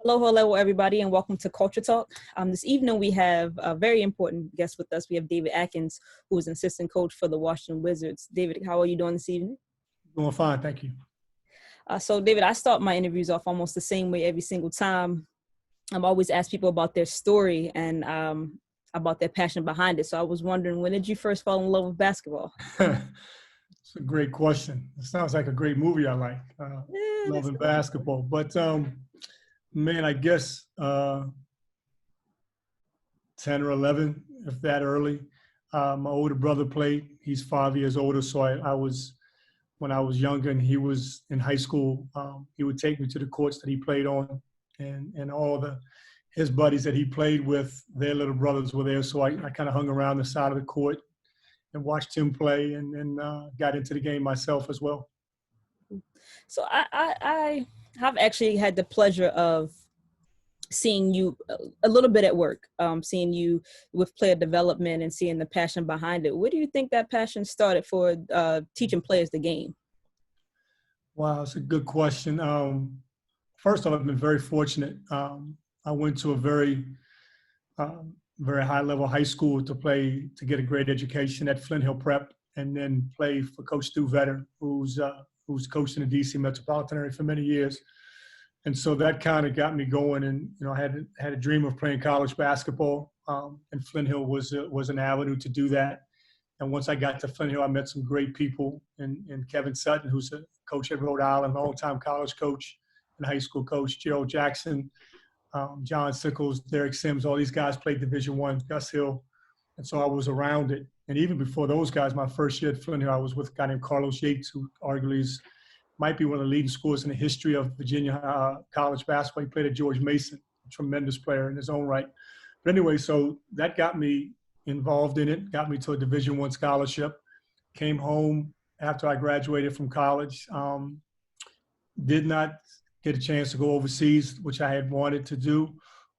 Hello, everybody, and welcome to Culture Talk. This evening, we have a very important guest with us. We have David Adkins, who is an assistant coach for the Washington Wizards. David, how are you doing this evening? Doing fine, thank you. So, David, I start my interviews off almost the same way every single time. I'm always ask people about their story and about their passion behind it. So I was wondering, when did you first fall in love with basketball? It's a great question. It sounds like a great movie I like, loving basketball. But man, I guess 10 or 11, if that early. My older brother played. He's 5 years older, so I was, when I was younger and he was in high school, he would take me to the courts that he played on, and all his buddies that he played with, their little brothers were there. So I kind of hung around the side of the court and watched him play, and got into the game myself as well. So I have actually had the pleasure of seeing you a little bit at work, seeing you with player development and seeing the passion behind it. Where do you think that passion started for teaching players the game? Wow, that's a good question. First off, I've been very fortunate. I went to a very high-level high school to get a great education at Flint Hill Prep, and then play for Coach Stu Vetter, who's coached in the D.C. metropolitan area for many years. And so that kind of got me going. And I had a dream of playing college basketball, and Flint Hill was an avenue to do that. And once I got to Flint Hill, I met some great people, and Kevin Sutton, who's a coach at Rhode Island, long-time college coach and high school coach, Gerald Jackson, John Sickles, Derek Sims, all these guys played Division I, Gus Hill. And so I was around it. And even before those guys, my first year at Flint Hill, I was with a guy named Carlos Yates, who arguably might be one of the leading scorers in the history of Virginia college basketball. He played at George Mason, a tremendous player in his own right. But anyway, so that got me involved in it, got me to a Division I scholarship. Came home after I graduated from college. Did not get a chance to go overseas, which I had wanted to do.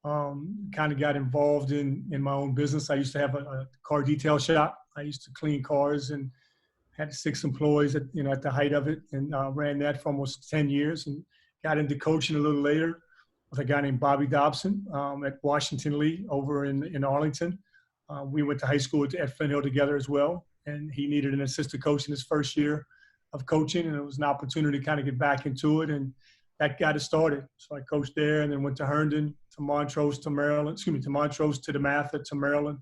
Kind of got involved in my own business. I used to have a car detail shop. I used to clean cars and had 6 employees at the height of it, and ran that for almost 10 years, and got into coaching a little later with a guy named Bobby Dobson at Washington Lee over in Arlington. We went to high school at Flint Hill together as well, and he needed an assistant coach in his first year of coaching, and it was an opportunity to kind of get back into it, and that got it started. So I coached there, and then went to Herndon, to Montrose, to Maryland, to Montrose, to DeMatha, to Maryland,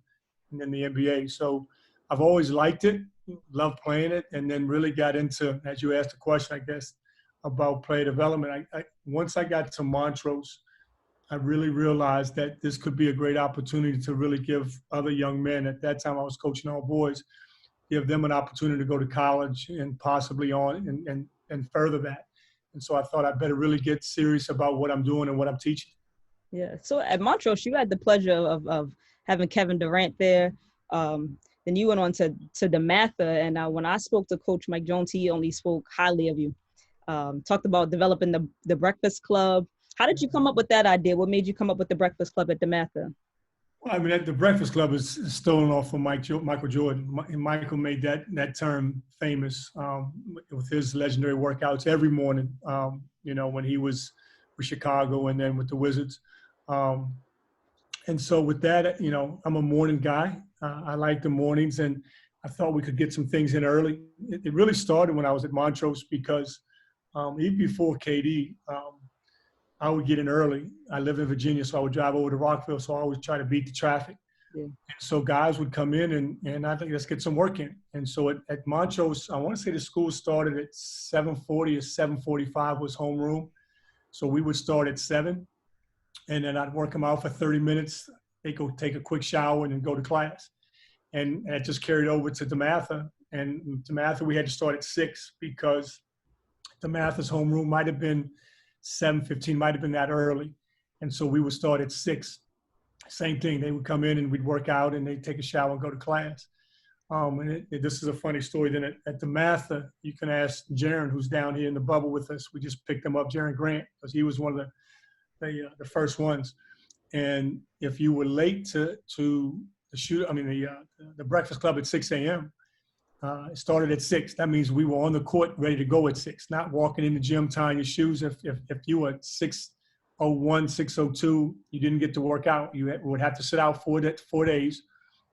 and then the NBA. So I've always liked it, loved playing it, and then really got into, as you asked the question, I guess, about player development. Once I got to Montrose, I really realized that this could be a great opportunity to really give other young men, at that time I was coaching all boys, give them an opportunity to go to college and possibly on and further that. And so I thought I'd better really get serious about what I'm doing and what I'm teaching. Yeah. So at Montrose, you had the pleasure of having Kevin Durant there. Then you went on to DeMatha. And when I spoke to Coach Mike Jones, he only spoke highly of you. Talked about developing the Breakfast Club. How did you come up with that idea? What made you come up with the Breakfast Club at DeMatha? Well, I mean, the Breakfast Club is stolen off from Michael Jordan. And Michael made that term famous with his legendary workouts every morning, when he was with Chicago and then with the Wizards. And so with that, I'm a morning guy. I like the mornings, and I thought we could get some things in early. It really started when I was at Montrose, because even before KD, I would get in early. I live in Virginia, so I would drive over to Rockville, so I always try to beat the traffic. Yeah. And so guys would come in, and I think, let's get some work in. And so at Montrose, I want to say the school started at 7:40 or 7:45 was homeroom. So we would start at 7, and then I'd work them out for 30 minutes. They go take a quick shower and then go to class. And it just carried over to DeMatha. And DeMatha, we had to start at 6, because DeMatha's homeroom might have been 7:15, might have been that early. And so we would start at 6. Same thing. They would come in and we'd work out, and they'd take a shower and go to class. This is a funny story. Then at DeMatha, you can ask Jaron, who's down here in the bubble with us. We just picked him up, Jaron Grant, because he was one of the first ones. And if you were late to the Breakfast Club at 6 a.m., it started at 6. That means we were on the court ready to go at 6, not walking in the gym tying your shoes. If you were 6:05 6:01, 6:02, you didn't get to work out. You would have to sit out 4 days,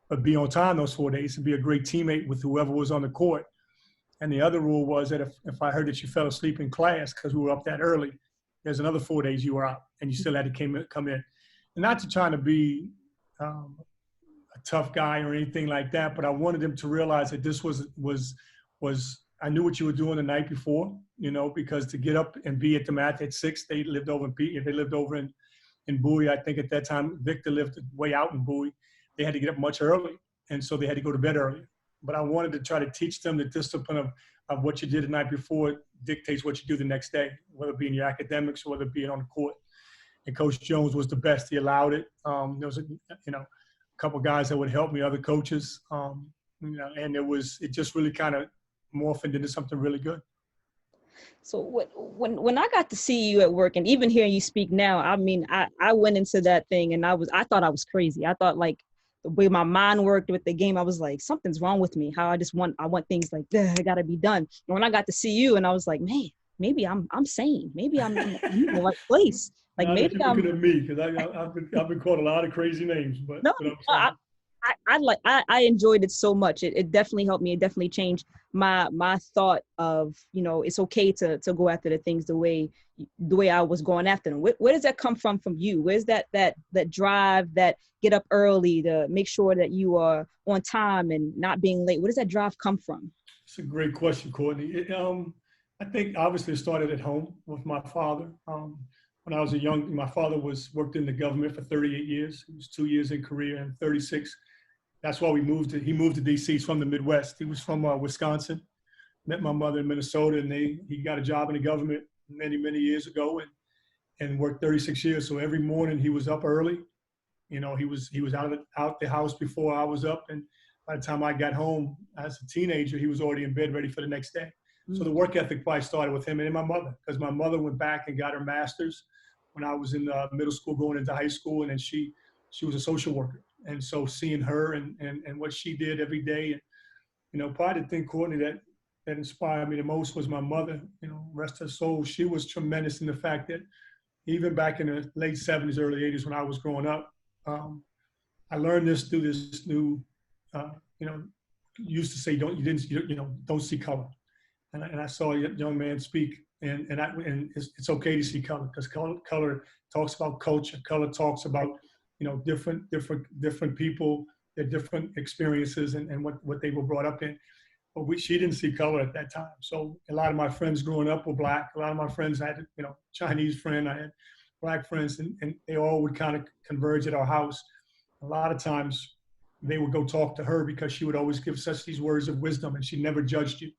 but be on time those 4 days and be a great teammate with whoever was on the court. And the other rule was that if I heard that you fell asleep in class because we were up that early, there's another 4 days you were out and you still had to come in. And not to try to be a tough guy or anything like that, but I wanted them to realize that this was I knew what you were doing the night before, because to get up and be at the mat at 6, they lived over in Bowie. I think at that time, Victor lived way out in Bowie. They had to get up much early, and so they had to go to bed early. But I wanted to try to teach them the discipline of what you did the night before dictates what you do the next day, whether it be in your academics or whether it be on the court. And Coach Jones was the best. He allowed it. There was a couple guys that would help me, other coaches, and it just really kind of morphed into something really good. So when I got to see you at work and even hearing you speak now, I mean, I went into that thing and I thought I was crazy. I thought like the way my mind worked with the game, I was like, something's wrong with me. How I want things like, I gotta be done. And when I got to see you and I was like, man, maybe I'm sane. Maybe I'm in the right place. Like maybe I'm looking at me because I've been called a lot of crazy names, but no, I enjoyed it so much. It definitely helped me. It definitely changed my thought of, it's okay to go after the things the way I was going after them. Where does that come from you? Where's that drive, that get up early to make sure that you are on time and not being late? Where does that drive come from? It's a great question, Courtney. I think obviously it started at home with my father. When I was my father worked in the government for 38 years. He was 2 years in Korea and 36. That's why he moved to D.C. He's from the Midwest. He was from Wisconsin. Met my mother in Minnesota, and he got a job in the government many, many years ago and worked 36 years. So every morning he was up early. He was out the house before I was up, and by the time I got home as a teenager, he was already in bed ready for the next day. Mm-hmm. So the work ethic probably started with him and my mother, because my mother went back and got her master's when I was in middle school going into high school, and then she was a social worker. And so seeing her and what she did every day, and probably the thing, Courtney, that inspired me the most was my mother. Rest her soul. She was tremendous in the fact that even back in the late 70s, early 80s, when I was growing up, I learned this through this new, used to say don't see color, and I saw a young man speak, and it's okay to see color, because color talks about culture. Color talks about different people, their different experiences and what they were brought up in. But she didn't see color at that time. So a lot of my friends growing up were black. A lot of my friends, I had, Chinese friend, I had black friends, and they all would kind of converge at our house. A lot of times they would go talk to her because she would always give such these words of wisdom, and she never judged you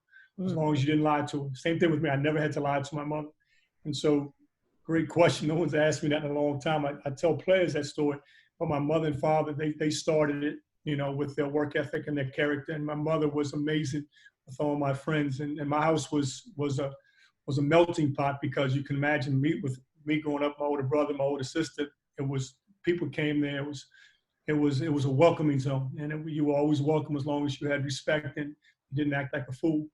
as long as you didn't lie to her. Same thing with me. I never had to lie to my mother. And so, great question. No one's asked me that in a long time. I tell players that story, but my mother and father, they started it, with their work ethic and their character. And my mother was amazing with all my friends. And my house was a melting pot, because you can imagine with me growing up, my older brother, my older sister, people came there. It was a welcoming zone, and you were always welcome as long as you had respect and didn't act like a fool.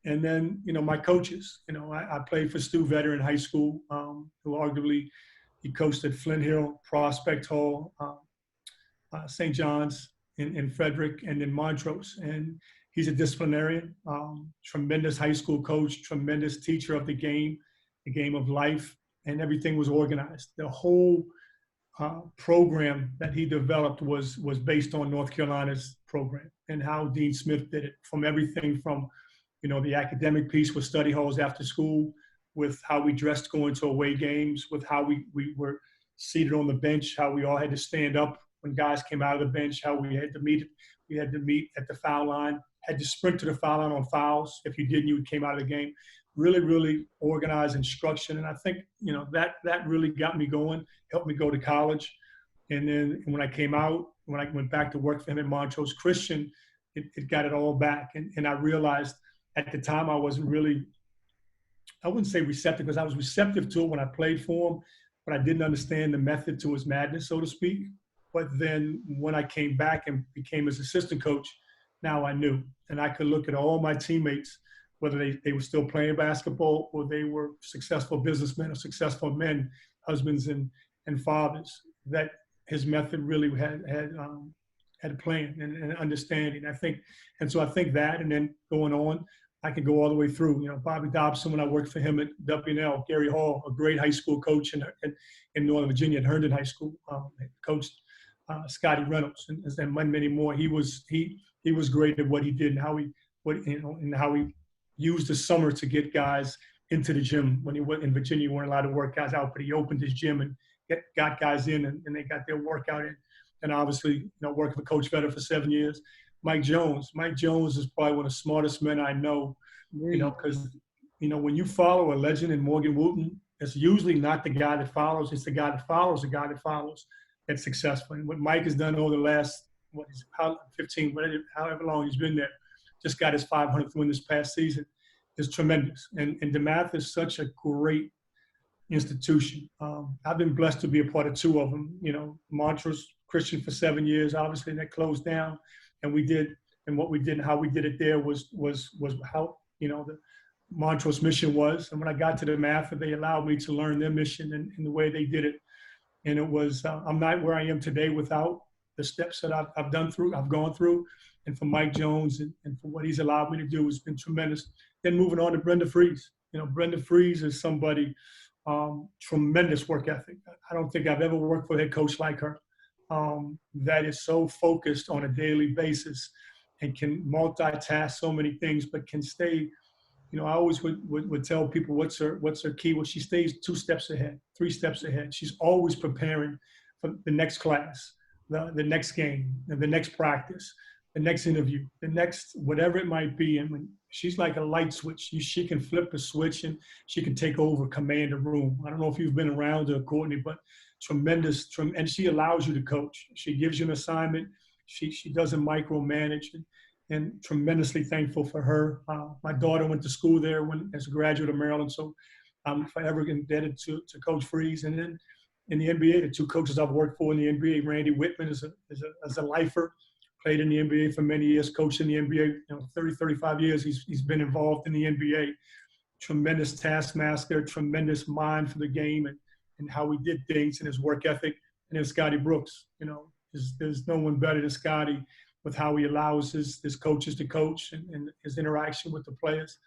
And then, my coaches, I played for Stu Vetter in high school, who arguably he coached at Flint Hill, Prospect Hall, St. John's in Frederick, and in Montrose. And he's a disciplinarian, tremendous high school coach, tremendous teacher of the game of life, and everything was organized. The whole program that he developed was based on North Carolina's program and how Dean Smith did it, from everything from, the academic piece with study halls after school, with how we dressed going to away games, with how we were seated on the bench, how we all had to stand up when guys came out of the bench, how we had to meet at the foul line, had to sprint to the foul line on fouls. If you didn't, you came out of the game. Really, really organized instruction. And I think, that really got me going, helped me go to college. And then when I came out, when I went back to work for him at Montrose Christian, it got it all back. And I realized at the time I wasn't really, I wouldn't say receptive, because I was receptive to it when I played for him, but I didn't understand the method to his madness, so to speak. But then when I came back and became his assistant coach, now I knew. And I could look at all my teammates, whether they were still playing basketball or they were successful businessmen or successful men, husbands and fathers, that his method really had a plan and understanding. I think, and so I think that, and then going on, I could go all the way through. You know, Bobby Dobson, when I worked for him at W&L, Gary Hall, a great high school coach in Northern Virginia at Herndon High School, coached Scotty Reynolds and many more. He was great at what he did and how he used the summer to get guys into the gym. When he went in Virginia, you weren't allowed to work guys out, but he opened his gym and got guys in, and they got their workout in. And obviously, you know, working for Coach Vedder for 7 years. Mike Jones is probably one of the smartest men I know, you know, because, you know, when you follow a legend in Morgan Wooten, it's usually not the guy that follows, it's the guy that follows the guy that follows that's successful. And what Mike has done over the last, 15, however long he's been there, just got his 500th win this past season, is tremendous. And DeMatha is such a great institution. I've been blessed to be a part of 2 of them. You know, Montrose Christian for 7 years, obviously that closed down, and what we did and how we did it there was how, you know, the Montrose mission was. And when I got to DeMatha, they allowed me to learn their mission and the way they did it. And it was, I'm not where I am today without the steps that I've gone through. And for Mike Jones and for what he's allowed me to do has been tremendous. Then moving on to Brenda Fries. You know, Brenda Fries is somebody, tremendous work ethic. I don't think I've ever worked for a head coach like her, that is so focused on a daily basis and can multitask so many things, but can stay, you know, I always would tell people what's her key. Well, she stays 2 steps ahead, 3 steps ahead. She's always preparing for the next class, the next game, the next practice, the next interview, the next whatever it might be. And when she's like a light switch, she can flip a switch and she can take over, command a room. I don't know if you've been around her, Courtney, but tremendous, and she allows you to coach. She gives you an assignment. She doesn't micromanage, and tremendously thankful for her. My daughter went to school there as a graduate of Maryland, so I'm forever indebted to Coach Fries. And then in the NBA, the 2 coaches I've worked for in the NBA, Randy Whitman is a lifer, played in the NBA for many years, coached in the NBA, you know, 30, 35 years. He's been involved in the NBA. Tremendous taskmaster, tremendous mind for the game and how he did things and his work ethic. And then Scotty Brooks, you know, there's no one better than Scotty with how he allows his coaches to coach and his interaction with the players.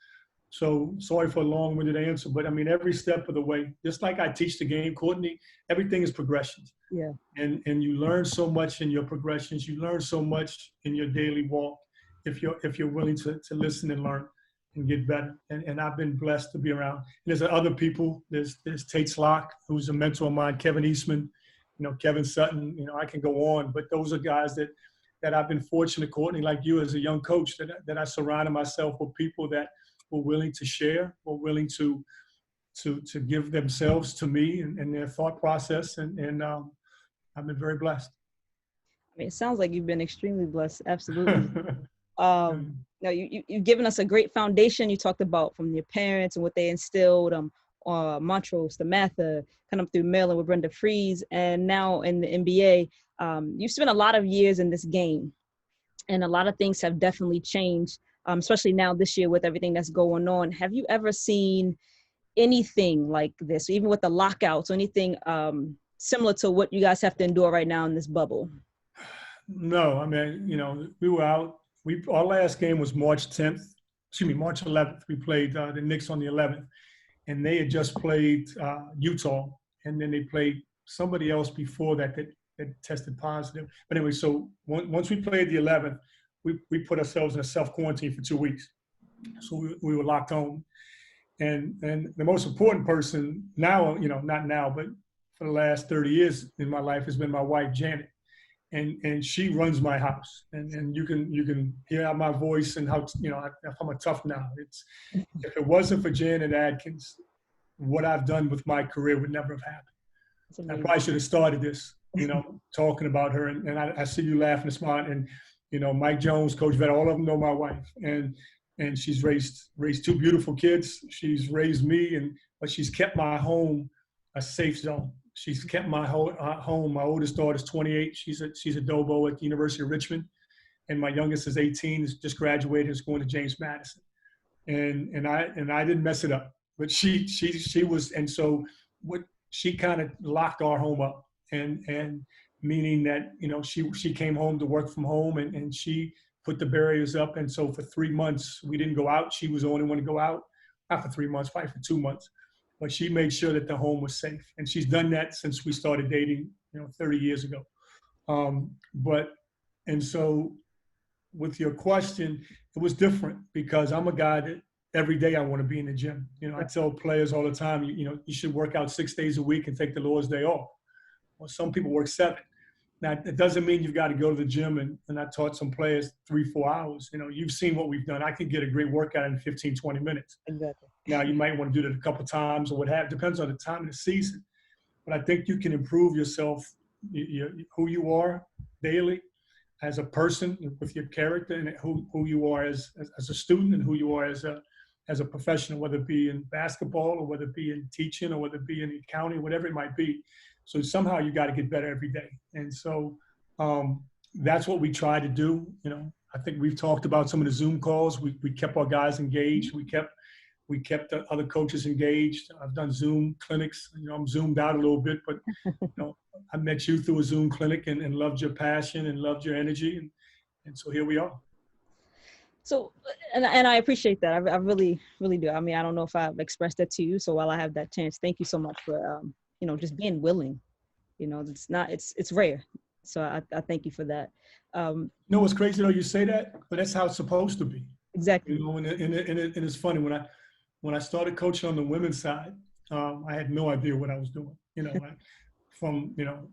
So sorry for a long-winded answer, but I mean, every step of the way, just like I teach the game, Courtney, everything is progressions. Yeah. And you learn so much in your progressions. You learn so much in your daily walk if you're willing to listen and learn and get better. And I've been blessed to be around. And there's other people. There's Tate Slock, who's a mentor of mine, Kevin Eastman, you know, Kevin Sutton, you know, I can go on, but those are guys that I've been fortunate, Courtney, like you as a young coach, that I surrounded myself with people that were willing to share, were willing to give themselves to me and their thought process. And I've been very blessed. I mean, it sounds like you've been extremely blessed. Absolutely. No, you've given us a great foundation. You talked about from your parents and what they instilled, Montrose, DeMatha, kind of through Maryland with Brenda Fries, and now in the NBA. You've spent a lot of years in this game, and a lot of things have definitely changed, especially now this year with everything that's going on. Have you ever seen anything like this, even with the lockouts, or anything similar to what you guys have to endure right now in this bubble? No, I mean, you know, we were out. Our last game was March 11th. We played the Knicks on the 11th, and they had just played Utah, and then they played somebody else before that tested positive. But anyway, so once we played the 11th, we put ourselves in a self-quarantine for 2 weeks. So we were locked home. And the most important person now, you know, not now, but for the last 30 years in my life has been my wife, Janet. And she runs my house. And you can hear out my voice and how, you know, I'm a tough now. If it wasn't for Janet Adkins, what I've done with my career would never have happened. I probably should have started this, you know, talking about her. And I see you laughing and smiling. And, you know, Mike Jones, Coach Vedder, all of them know my wife. And she's raised 2 beautiful kids. She's raised me, but she's kept my home a safe zone. She's kept my home. My oldest daughter's 28. She's a Dobo at the University of Richmond. And my youngest is 18, just graduated, is going to James Madison. And I didn't mess it up. But she was, and so what she kind of locked our home up, and meaning that, she came home to work from home, and she put the barriers up. And so for 3 months, we didn't go out. She was the only one to go out. Not for 3 months, probably for 2 months. But she made sure that the home was safe. And she's done that since we started dating, 30 years ago. And so with your question, it was different because I'm a guy that every day I want to be in the gym. I tell players all the time, you should work out 6 days a week and take the Lord's Day off. Well, some people work 7. Now, it doesn't mean you've got to go to the gym, and I taught some players 3-4 hours. You've seen what we've done. I can get a great workout in 15, 20 minutes. Exactly. Now, you might want to do that a couple times or what have. Depends on the time of the season. But I think you can improve yourself, who you are daily as a person with your character, and who you are as a student, and who you are as a professional, whether it be in basketball or whether it be in teaching or whether it be in accounting, whatever it might be. So somehow you got to get better every day. And so that's what we try to do. I think we've talked about some of the Zoom calls. We kept our guys engaged. We kept the other coaches engaged. I've done Zoom clinics. I'm zoomed out a little bit, but I met you through a Zoom clinic and loved your passion and loved your energy. And so here we are. So, and I appreciate that. I really, really do. I mean, I don't know if I've expressed that to you. So while I have that chance, thank you so much for, just being willing. It's rare. So I thank you for that. What's crazy though, you say that, but that's how it's supposed to be. Exactly. And it's funny when I started coaching on the women's side, I had no idea what I was doing.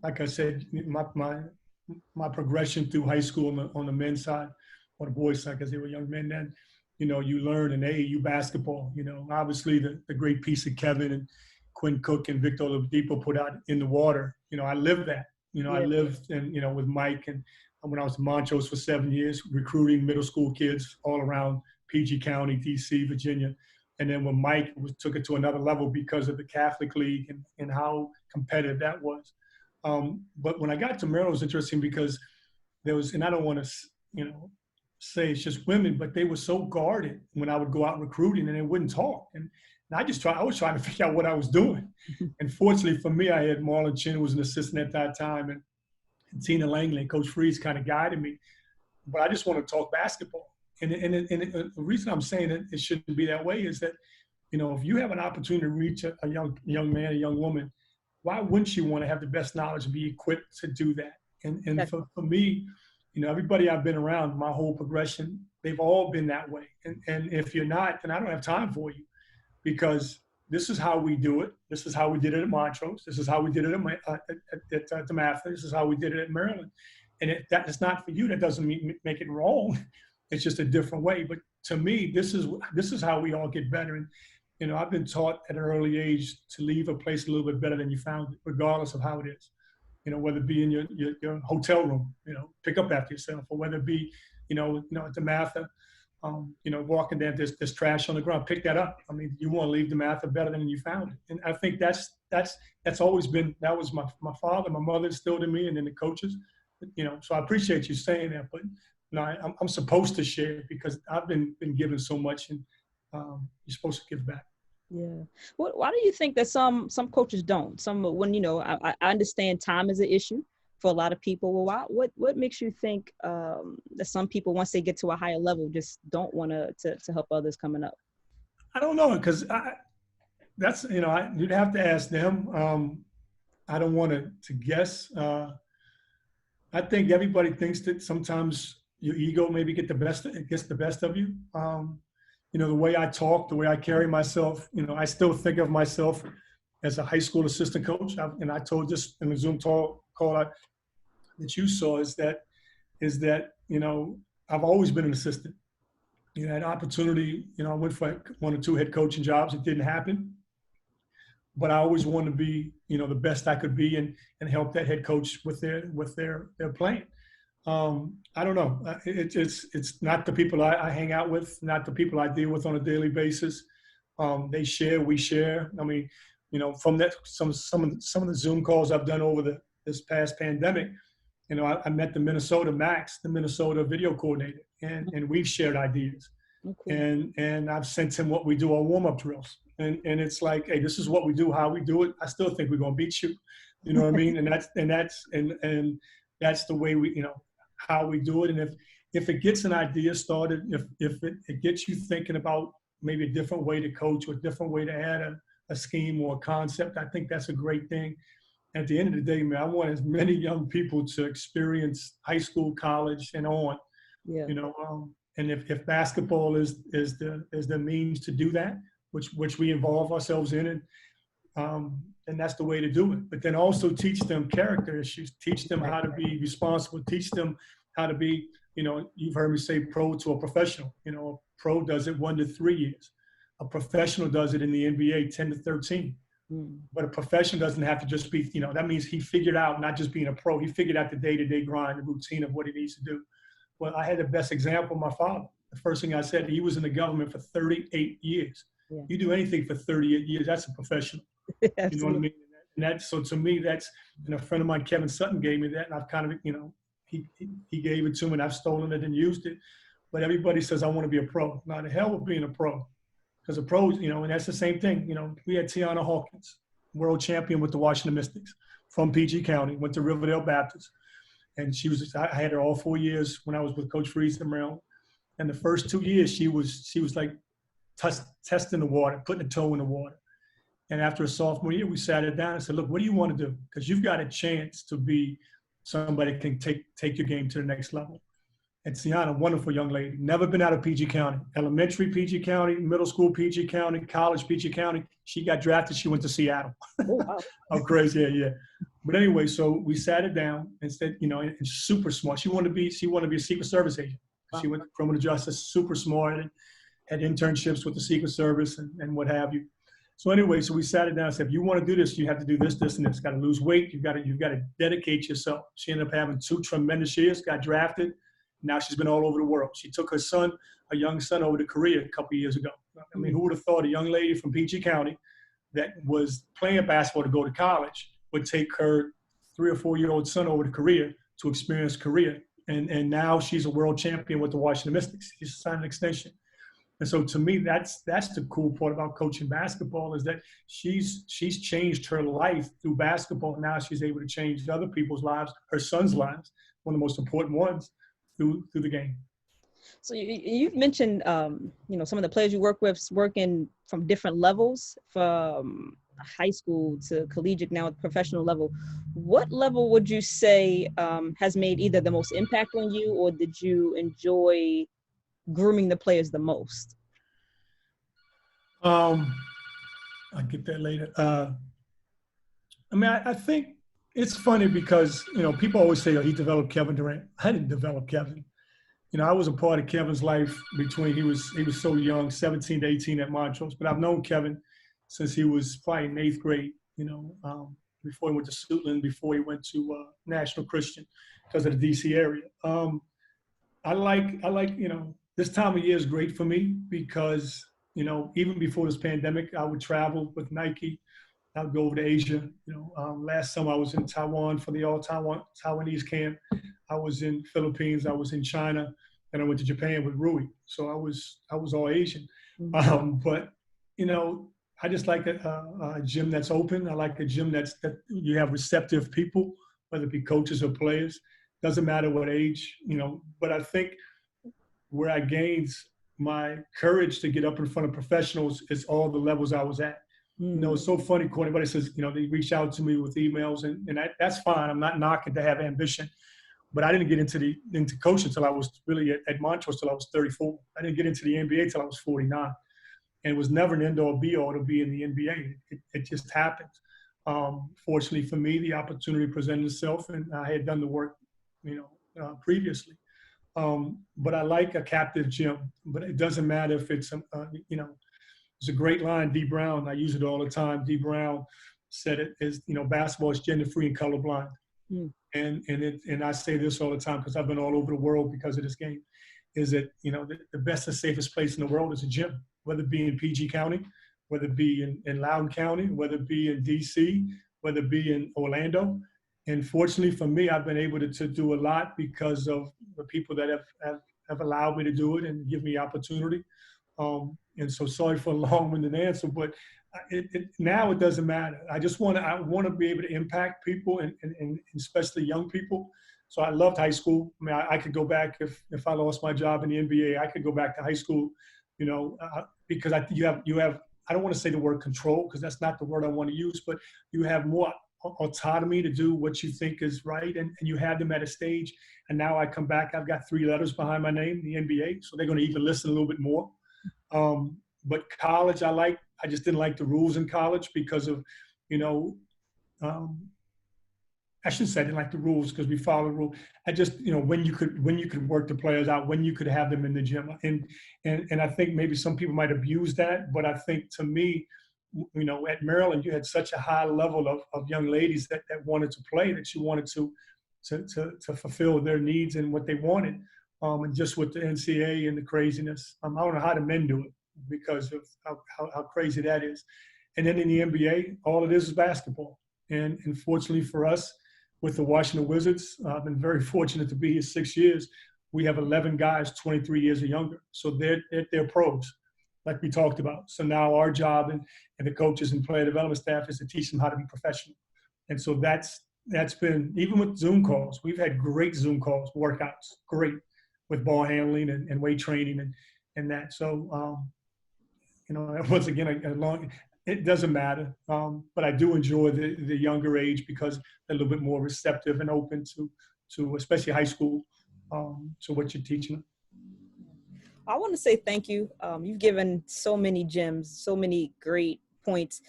Like I said, my progression through high school on the men's side, or the boys' side, because they were young men then. You learn in AAU basketball. Obviously the great piece of Kevin and Quinn Cook and Victor Oladipo put out In the Water. I lived that. I lived with Mike, and when I was in Montrose for 7 years, recruiting middle school kids all around PG County, DC, Virginia. And then when Mike took it to another level because of the Catholic League and how competitive that was. But when I got to Maryland, it was interesting because there was, and I don't want to, say it's just women, but they were so guarded when I would go out recruiting and they wouldn't talk. And I was trying to figure out what I was doing. And fortunately for me, I had Marlon Chin, who was an assistant at that time, and Tina Langley, Coach Freeze kind of guided me. But I just want to talk basketball. And the reason I'm saying it shouldn't be that way is that, if you have an opportunity to reach a young man, a young woman, why wouldn't you want to have the best knowledge and be equipped to do that? And for me, everybody I've been around, my whole progression, they've all been that way. And if you're not, then I don't have time for you, because this is how we do it. This is how we did it at Montrose. This is how we did it at DeMatha. This is how we did it at Maryland. And if that is not for you, that doesn't make it wrong. It's just a different way. But to me, this is how we all get better. And I've been taught at an early age to leave a place a little bit better than you found it, regardless of how it is. Whether it be in your hotel room, pick up after yourself, or whether it be, at DeMatha, walking down, there's trash on the ground, pick that up. I mean, you want to leave DeMatha better than you found it. And I think that's always been, that was my father, my mother instilled in me, and then the coaches, so I appreciate you saying that, but I'm supposed to share because I've been given so much, and you're supposed to give back. Yeah. Why do you think that some coaches don't? When I understand time is an issue for a lot of people. Well, what makes you think that some people, once they get to a higher level, just don't want to help others coming up? I don't know, because that's you'd have to ask them. I don't want to guess. I think everybody thinks that sometimes your ego maybe gets the best of you. The way I talk, the way I carry myself, I still think of myself as a high school assistant coach. And I told just in the Zoom call that you saw is that, I've always been an assistant. I had opportunity, I went for 1 or 2 head coaching jobs. It didn't happen. But I always wanted to be, the best I could be and help that head coach with their playing. I don't know. It's not the people I hang out with, not the people I deal with on a daily basis. They share, we share. I mean, from that, some of the Zoom calls I've done over this past pandemic, I met the Minnesota Max, the Minnesota video coordinator, and we've shared ideas. Okay. And I've sent him what we do our warm-up drills. and it's like, hey, this is what we do, how we do it. I still think we're gonna beat you. You know what I mean? And that's the way we, how we do it. And if it gets an idea started, if it gets you thinking about maybe a different way to coach or a different way to add a scheme or a concept, I think that's a great thing. At the end of the day, man, I want as many young people to experience high school, college, and on. Yeah. And if basketball is the means to do that, which we involve ourselves in, and that's the way to do it. But then also teach them character issues, teach them how to be responsible, teach them how to be, you've heard me say pro to a professional. A pro does it 1 to 3 years. A professional does it in the NBA 10 to 13. But a professional doesn't have to just be, that means he figured out not just being a pro, he figured out the day-to-day grind, the routine of what he needs to do. Well, I had the best example, my father. The first thing I said, he was in the government for 38 years. Yeah. You do anything for 38 years, that's a professional. You know what I mean? And so to me, that's, and a friend of mine, Kevin Sutton, gave me that, and I've kind of, he gave it to me, and I've stolen it and used it. But everybody says, I want to be a pro. Now, the hell with being a pro. Because a pro, and that's the same thing. We had Tiana Hawkins, world champion with the Washington Mystics from PG County, went to Riverdale Baptist. And I had her all 4 years when I was with Coach Freeze in Maryland. And the first 2 years, she was like testing the water, putting a toe in the water. And after a sophomore year, we sat her down and said, look, what do you want to do? Because you've got a chance to be somebody that can take your game to the next level. And Tiana, wonderful young lady, never been out of PG County, elementary PG County, middle school PG County, college PG County. She got drafted. She went to Seattle. Oh, wow. How crazy, yeah. But anyway, so we sat her down and said, and super smart. She wanted to be a Secret Service agent. Wow. She went to criminal justice, super smart, and had internships with the Secret Service and what have you. So anyway, so we sat her down and said, if you want to do this, you have to do this, this, and this. Got to lose weight. You've got to dedicate yourself. She ended up having 2 tremendous years, got drafted. Now she's been all over the world. She took her young son over to Korea a couple of years ago. I mean, who would have thought a young lady from PG County that was playing basketball to go to college would take her 3 or 4-year-old son over to Korea to experience Korea. And now she's a world champion with the Washington Mystics. She's signed an extension. And so to me, that's the cool part about coaching basketball is that she's changed her life through basketball. Now she's able to change other people's lives, her son's lives, one of the most important ones, through the game. So you've mentioned, some of the players you work with working from different levels, from high school to collegiate, now at professional level. What level would you say has made either the most impact on you, or did you enjoy grooming the players the most? I'll get that later. I think it's funny because, people always say, oh, he developed Kevin Durant. I didn't develop Kevin. I was a part of Kevin's life between, he was so young, 17 to 18 at Montrose, but I've known Kevin since he was probably in 8th grade, before he went to Suitland, before he went to National Christian because of the DC area. I like, this time of year is great for me because, even before this pandemic, I would travel with Nike. I would go over to Asia. Last summer I was in Taiwan for the Taiwanese camp. I was in Philippines. I was in China, and I went to Japan with Rui. So I was all Asian. But I just like a gym that's open. I like a gym that you have receptive people, whether it be coaches or players. Doesn't matter what age. But I think where I gained my courage to get up in front of professionals is all the levels I was at. It's so funny, Courtney. Everybody says, they reach out to me with emails, and that's fine. I'm not knocking to have ambition, but I didn't get into coaching until I was really at Montrose till I was 34. I didn't get into the NBA till I was 49, and it was never an end all be all to be in the NBA. It just happened. Fortunately for me, the opportunity presented itself, and I had done the work, previously. But I like a captive gym, but it doesn't matter if it's It's a great line, D. Brown. I use it all the time. D. Brown said it is, basketball is gender-free and colorblind. And I say this all the time because I've been all over the world because of this game, is that, the best and safest place in the world is a gym, whether it be in PG County, whether it be in Loudoun County, whether it be in DC, whether it be in Orlando. And fortunately for me, I've been able to do a lot because of the people that have allowed me to do it and give me opportunity. And so sorry for a long-winded answer, but now it doesn't matter. I want to be able to impact people and especially young people. So I loved high school. I mean, I could go back if I lost my job in the NBA, I could go back to high school, because you have, I don't want to say the word control because that's not the word I want to use, but you have more autonomy to do what you think is right. And you had them at a stage. And now I come back, I've got 3 letters behind my name, the NBA. So they're going to even listen a little bit more. But college, I just didn't like the rules in college because of, um, I shouldn't say I didn't like the rules because we follow the rule. I just, when you could work the players out, when you could have them in the gym. And I think maybe some people might abuse that, but I think to me, at Maryland, you had such a high level of young ladies that wanted to play, that you wanted to fulfill their needs and what they wanted. And just with the NCAA and the craziness, I don't know how the men do it because of how crazy that is. And then in the NBA, all it is basketball. And fortunately for us, with the Washington Wizards, I've been very fortunate to be here 6 years. We have 11 guys 23 years or younger. So they're pros, like we talked about. So now our job and the coaches and player development staff is to teach them how to be professional. And so that's been, even with Zoom calls, we've had great Zoom calls, workouts, great, with ball handling and weight training and that. So, once again, it doesn't matter. But I do enjoy the younger age because they're a little bit more receptive and open to especially high school, to what you're teaching them. I want to say thank you. You've given so many gems, so many great points.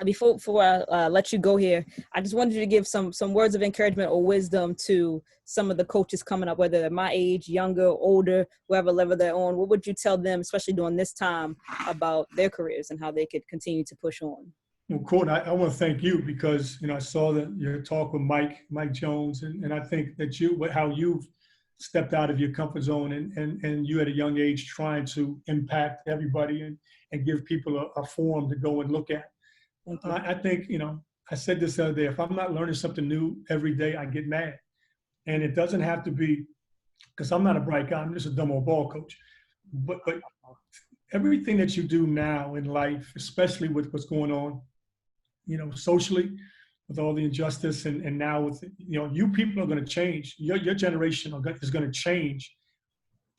Before I let you go here, I just wanted you to give some words of encouragement or wisdom to some of the coaches coming up, whether they're my age, younger, older, whatever level they're on. What would you tell them, especially during this time, about their careers and how they could continue to push on? Well, Courtney, I want to thank you because, I saw that your talk with Mike Jones, and I think that how you've stepped out of your comfort zone and you at a young age trying to impact everybody and give people a forum to go and look at. I think, I said this the other day, if I'm not learning something new every day, I get mad. And it doesn't have to be, because I'm not a bright guy, I'm just a dumb old ball coach. But everything that you do now in life, especially with what's going on, socially, with all the injustice and now with, you people are going to change. Your generation is going to change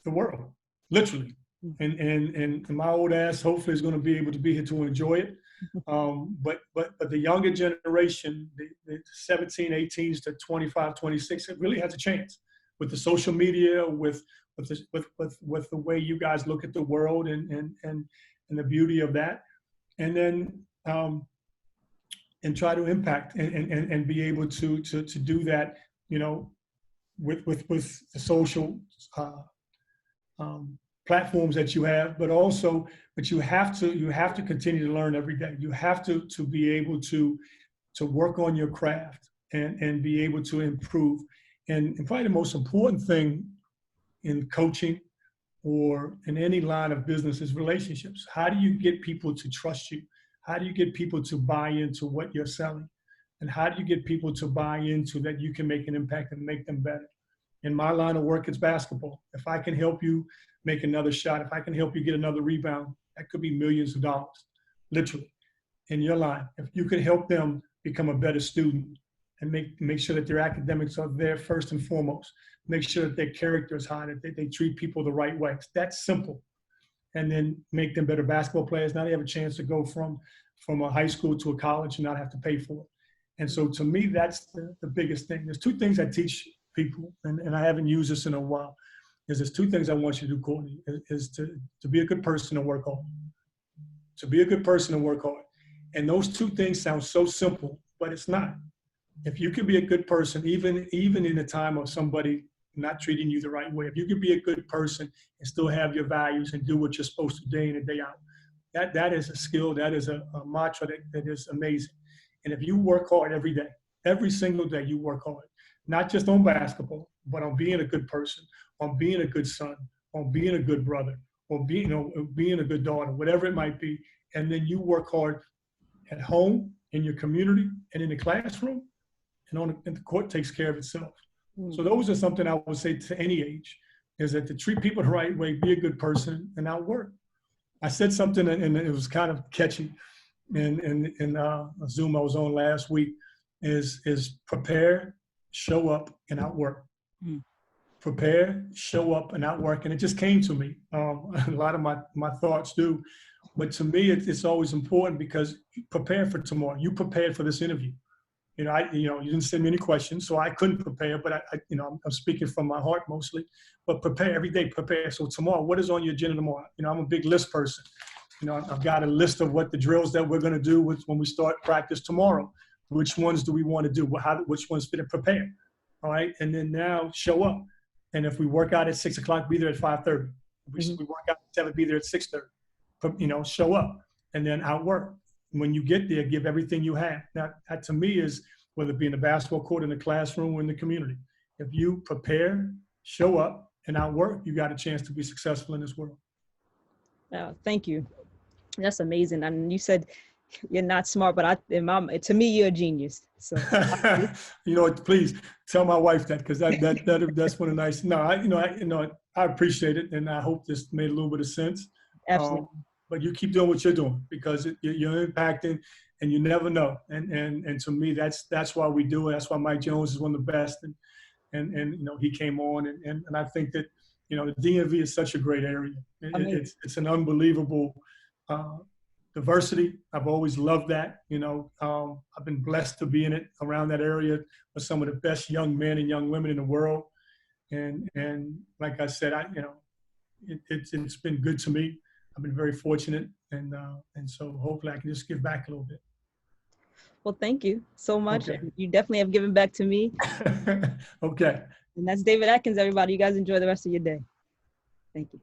the world, literally. And my old ass hopefully is going to be able to be here to enjoy it. But the younger generation, the 17, 18s to 25, 26, it really has a chance with the social media, with the way you guys look at the world and the beauty of that. And then and try to impact and be able to do that, with the social platforms that you have, but you have to continue to learn every day. You have to be able to work on your craft and be able to improve. And probably the most important thing in coaching or in any line of business is relationships. How do you get people to trust you? How do you get people to buy into what you're selling? And how do you get people to buy into that you can make an impact and make them better? In my line of work, it's basketball. If I can help you make another shot, if I can help you get another rebound, that could be millions of dollars, literally, in your line. If you could help them become a better student and make sure that their academics are there first and foremost, make sure that their character is high, that they treat people the right way. It's that simple. And then make them better basketball players. Now they have a chance to go from a high school to a college and not have to pay for it. And so to me, that's the biggest thing. There's 2 things I teach people, and I haven't used this in a while. There's 2 things I want you to do, Courtney, is to be a good person and work hard. To be a good person and work hard. And those 2 things sound so simple, but it's not. If you can be a good person, even in the time of somebody not treating you the right way, if you can be a good person and still have your values and do what you're supposed to day in and day out, that is a skill, that is a mantra that is amazing. And if you work hard every day, every single day you work hard, not just on basketball, but on being a good person, on being a good son, on being a good brother, or being a good daughter, whatever it might be, and then you work hard at home, in your community, and in the classroom, and the court takes care of itself. So those are something I would say to any age. is that to treat people the right way, be a good person, and outwork. I said something and it was kind of catchy in a Zoom I was on last week is prepare, show up, and outwork. Mm. Prepare, show up, and outwork. And it just came to me. A lot of my thoughts do. But to me, it's always important because you prepare for tomorrow. You prepared for this interview. You didn't send me any questions, so I couldn't prepare, but I'm speaking from my heart mostly, but prepare every day, prepare. So tomorrow, what is on your agenda tomorrow? I'm a big list person. I've got a list of what the drills that we're going to do when we start practice tomorrow. Which ones do we want to do? Which ones fit and prepare? All right. And then now show up. And if we work out at 6 o'clock, be there at 5:30. If we work out at 7, be there at 6:30. Show up and then outwork. When you get there, give everything you have. Now, that to me is whether it be in the basketball court, in the classroom, or in the community. If you prepare, show up, and outwork, you got a chance to be successful in this world. Thank you. That's amazing. And you said you're not smart, but to me, you're a genius. So, please tell my wife that, because that's one of the nice. No, I appreciate it, and I hope this made a little bit of sense. Absolutely. But you keep doing what you're doing because you're impacting, and you never know. And to me, that's why we do it. That's why Mike Jones is one of the best, and he came on, and I think that the DMV is such a great area. It's an unbelievable diversity. I've always loved that. I've been blessed to be in it around that area with some of the best young men and young women in the world. And like I said, it's been good to me. I've been very fortunate, and so hopefully I can just give back a little bit. Well, thank you so much. Okay. You definitely have given back to me. Okay. And that's David Adkins, everybody. You guys enjoy the rest of your day. Thank you.